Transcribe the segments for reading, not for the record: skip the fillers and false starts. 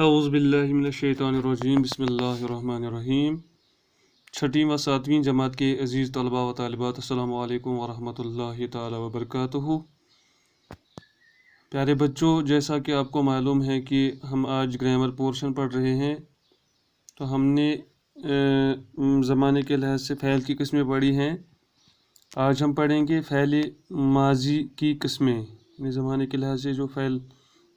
औज़ुबिल्लाहिमिनश्शैतानिर्रजीम बिस्मिल्लाहिर्रहमानिर्रहीम। छठी व सातवीं जमात के अज़ीज़ तलबा व तालिबात, अस्सलामु अलैकुम व रहमतुल्लाहि ताला व बरकातुहू। प्यारे बच्चों, जैसा कि आपको मालूम है कि हम आज ग्रामर पोर्शन पढ़ रहे हैं, तो हमने ज़माने के लिहाज से फ़ैल की किस्में पढ़ी हैं। आज हम पढ़ेंगे फ़ैल माजी की किस्में। ज़माने के लिहाज से जो फ़ैल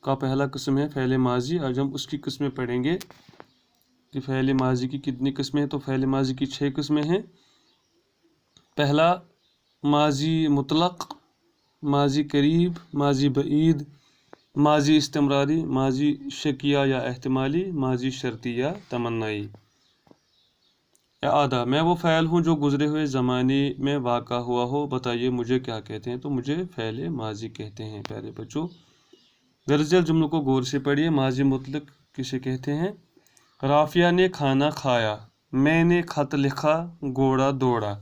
का पहला किस्म है फ़ैल माजी, आज हम उसकी किस्में पढ़ेंगे कि फ़ैल माजी की कितनी किस्में हैं। तो फ़ैल माजी की 6 किस्में हैं। पहला माजी मुतलक, माजी करीब, माजी बईद, माजी इस्तिमरारी, माजी शकिया या एहतिमाली, माजी शर्ती या तमन्नाई। आदा, मैं वो फ़ैल हूँ जो गुज़रे हुए ज़माने में वाक़ा हुआ हो, बताइए मुझे क्या कहते हैं। तो मुझे फ़ैल माजी कहते हैं। प्यारे बच्चों, दरअसल जुमलों को गौर से पढ़िए। माजी मुतलक किसे कहते हैं? राफिया ने खाना खाया, मैंने खत लिखा, घोड़ा दौड़ा,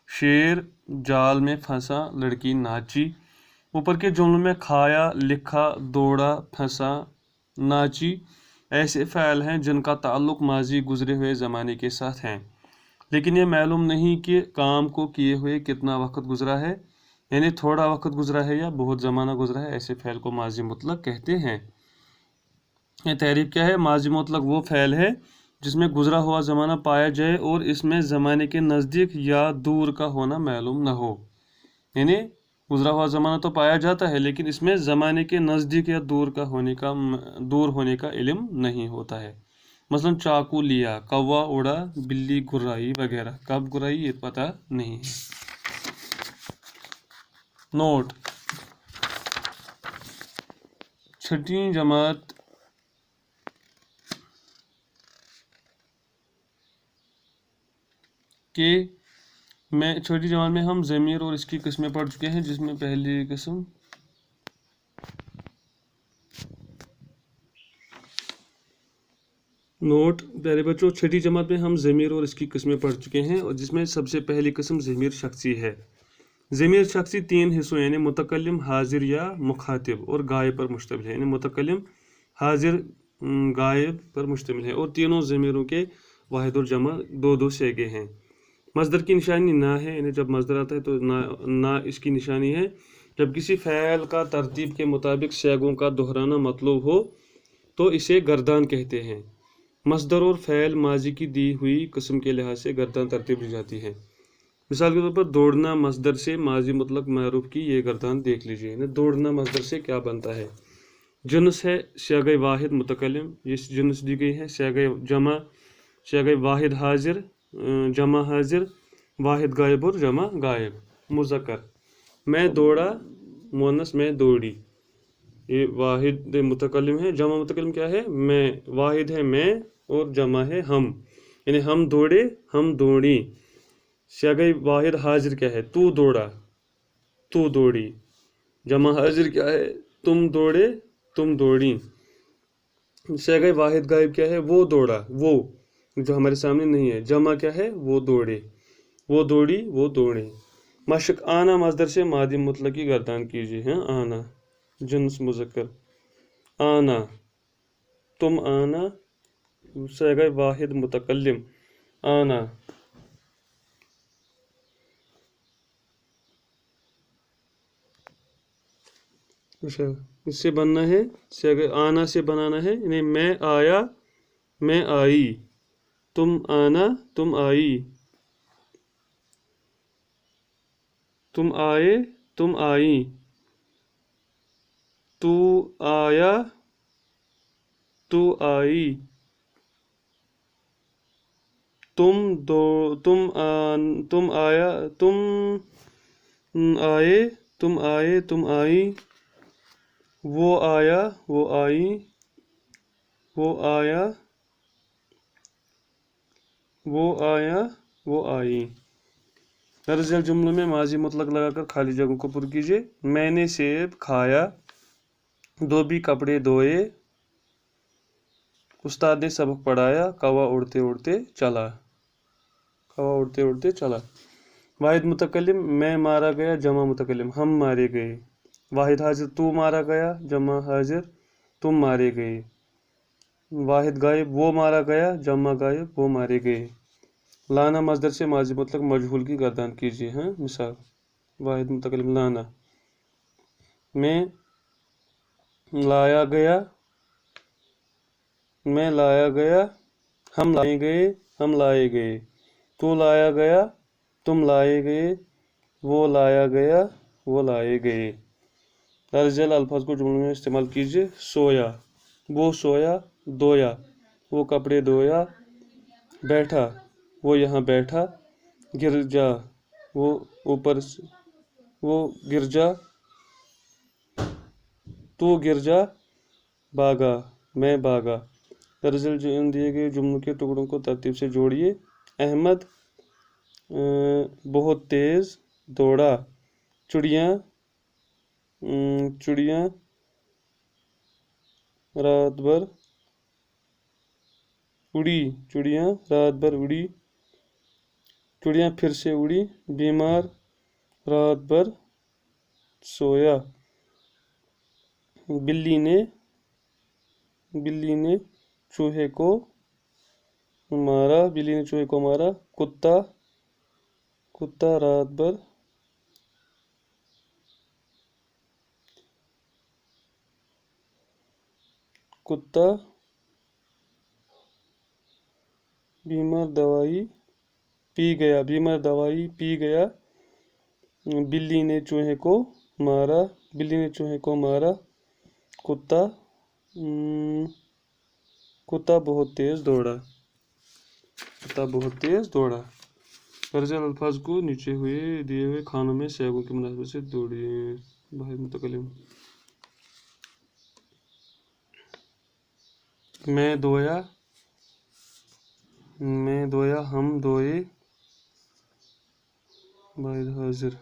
शेर जाल में फंसा, लड़की नाची। ऊपर के जुमलों में खाया, लिखा, दौड़ा, फंसा, नाची ऐसे फ़ैल हैं जिनका ताल्लुक़ माजी गुज़रे हुए ज़माने के साथ हैं, लेकिन ये मालूम नहीं कि काम को किए हुए कितना वक्त गुज़रा है, यानी थोड़ा वक्त गुज़रा है या बहुत ज़माना गुज़रा है। ऐसे फ़ैल को माजी मुतलक कहते हैं। ये तारीफ़ क्या है? माजी मुतलक वो फ़ैल है जिसमें गुज़रा हुआ ज़माना पाया जाए और इसमें ज़माने के नज़दीक या दूर का होना मालूम न हो। यानी गुज़रा हुआ ज़माना तो पाया जाता है, लेकिन इसमें ज़माने के नज़दीक या दूर होने का इल्म नहीं होता है। मसलन चाकू लिया, कौवा उड़ा, बिल्ली गुर्राई वगैरह। कब गुर्राई ये पता नहीं है। नोट, छठी जमात छोटी जमात में हम ज़मीर और इसकी किस्में पढ़ चुके हैं, जिसमें पहली किस्म नोट। प्यारे बच्चों, छठी जमात में हम ज़मीर और इसकी किस्में पढ़ चुके हैं, और जिसमें सबसे पहली किस्म ज़मीर शख्सी है। ज़मीर शख्सी 3 हिस्सों यानी मुतकल्लिम, हाजिर या मुखातिब और गायब पर मुश्तमिल है। यानी मुतकल्लिम, हाजिर, गायब पर मुश्तमिल है, और तीनों ज़मीरों के वाहिद और जमा 2-2 सीगे हैं। मज़दर की निशानी ना है, यानी जब मज़दर आता है तो ना इसकी निशानी है। जब किसी फ़ैल का तरतीब के मुताबिक सीगों का दोहराना मतलूब हो तो इसे गर्दान कहते हैं। मज़दर और फ़ैल माजी की दी हुई किस्म के लिहाज से गर्दान तरतीब दी जाती है। मिसाल के तौर पर दौड़ना मज़दर से माजी मुतलक मारूफ की ये गर्दान देख लीजिए। यानी दौड़ना मज़दर से क्या बनता है? जिन्स है सीगा वाहिद मुतकल्लिम, ये जिन्स दी गई है। सीगा जमा, सीगा वाहिद हाजिर, जमा हाजिर, वाहिद गायब और जमा गायब। मुज़क्कर, मैं दौड़ा, मुअन्नस मैं दौड़ी। ये वाहिद मुतकल्लिम है। जमा मुतकल्लिम क्या है? मैं। वाहिद है मैं और जमा है हम, यानी हम दौड़े, हम दौड़ी। सीगा वाहिद हाजिर क्या है? तू दौड़ा, तू दौड़ी। जमा हाजिर क्या है? तुम दौड़े, तुम दौड़ी। सीगा वाहिद गायब क्या है? वो दौड़ा, वो जो हमारे सामने नहीं है। जमा क्या है? वो दौड़े, वो दौड़ी, वो दौड़े। मशक, आना मज़दर से मादी मुतलक की गर्दान कीजिए। हाँ, आना जिन्स मुज़क्कर, आना, तुम आना, सीगा वाहिद मुतकल्लिम, आना। अच्छा, इससे बनना है, आना से बनाना है, यानी मैं आया, मैं आई। तुम आना, तुम आई। तुम आए, तुम आई। तू आया, तू आई। तुम आया, तुम आए, तुम आए, तुम आई। वो आया, वो आई, वो आया, वो आया, वो आई। दरअसल जुमलों में माजी मुतलक लगाकर खाली जगहों को पुर कीजिए। मैंने सेब खाया, धोबी कपड़े धोए, उस्ताद ने सबक पढ़ाया, कौवा उड़ते उड़ते चला, कौवा उड़ते उड़ते चला। वाहिद मुतकल्लिम, मैं मारा गया, जमा मुतकल्लिम हम मारे गए। वाहिद हाजिर, तू मारा गया, जमा हाजिर तुम मारे गए। واحد غائب وہ مارا گیا، جمع غائب وہ مارے گئے۔ لانا مصدر سے ماضی مطلق مجہول کی گردان کیجیے۔ ہاں مثال واحد متکلم لانا، میں لایا گیا، میں لایا گیا، ہم لائے گئے، ہم لائے گئے، تو لایا گیا، تم لائے گئے، وہ لایا گیا، وہ لائے گئے۔ درج ذیل الفاظ کو جملوں میں استعمال کیجیے۔ سویا، وہ سویا، دھویا، وہ کپڑے دھویا، بیٹھا، وہ یہاں بیٹھا، گرجا، وہ اوپر، وہ گرجا، تو گرجا، بھاگا، میں بھاگا۔ درج ذیل دیے گئے جملوں کے ٹکڑوں کو ترتیب سے جوڑیے۔ احمد بہت تیز دوڑا، چڑیاں چڑیاں رات بھر اڑی، چڑیاں رات بھر اڑی، چڑیاں پھر سے اڑی، بیمار رات بھر سویا، بلی نے چوہے کو مارا، بلی نے چوہے کو مارا، کتا رات بھر کتا بیمار دوائی پی گیا، بیمار دوائی پی گیا، بلی نے چوہے کو مارا، بلی نے چوہے کو مارا، کتا بہت تیز دوڑا، کتا بہت تیز دوڑا۔ درج ذیل الفاظ کو نیچے دیے ہوئے خانوں میں سیاگوں کی مناسبت سے جوڑیے۔ واحد متکلم، میں دھویا، میں دھویا، ہم دھوئے، واحد حاضر،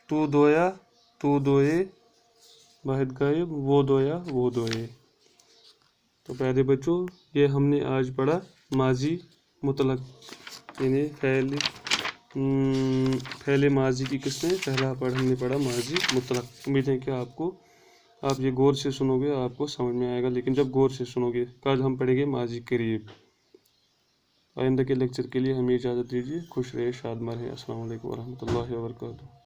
تو دھویا، تو دھوئے، واحد غائب، وہ دھویا، وہ دھوئے۔ تو پیارے بچوں، یہ ہم نے آج پڑھا ماضی مطلق، یعنی فعل ماضی کی قسمیں۔ پہلا ہم نے پڑھا ماضی مطلق۔ امید ہے کہ آپ یہ غور سے سنو گے، آپ کو سمجھ میں آئے گا، لیکن جب غور سے سنو گے۔ کل ہم پڑھیں گے ماضی قریب۔ آئندہ کے لیکچر کے لیے ہمیں اجازت دیجیے۔ خوش رہے، شاد رہے۔ السلام علیکم ورحمۃ اللہ وبرکاتہ۔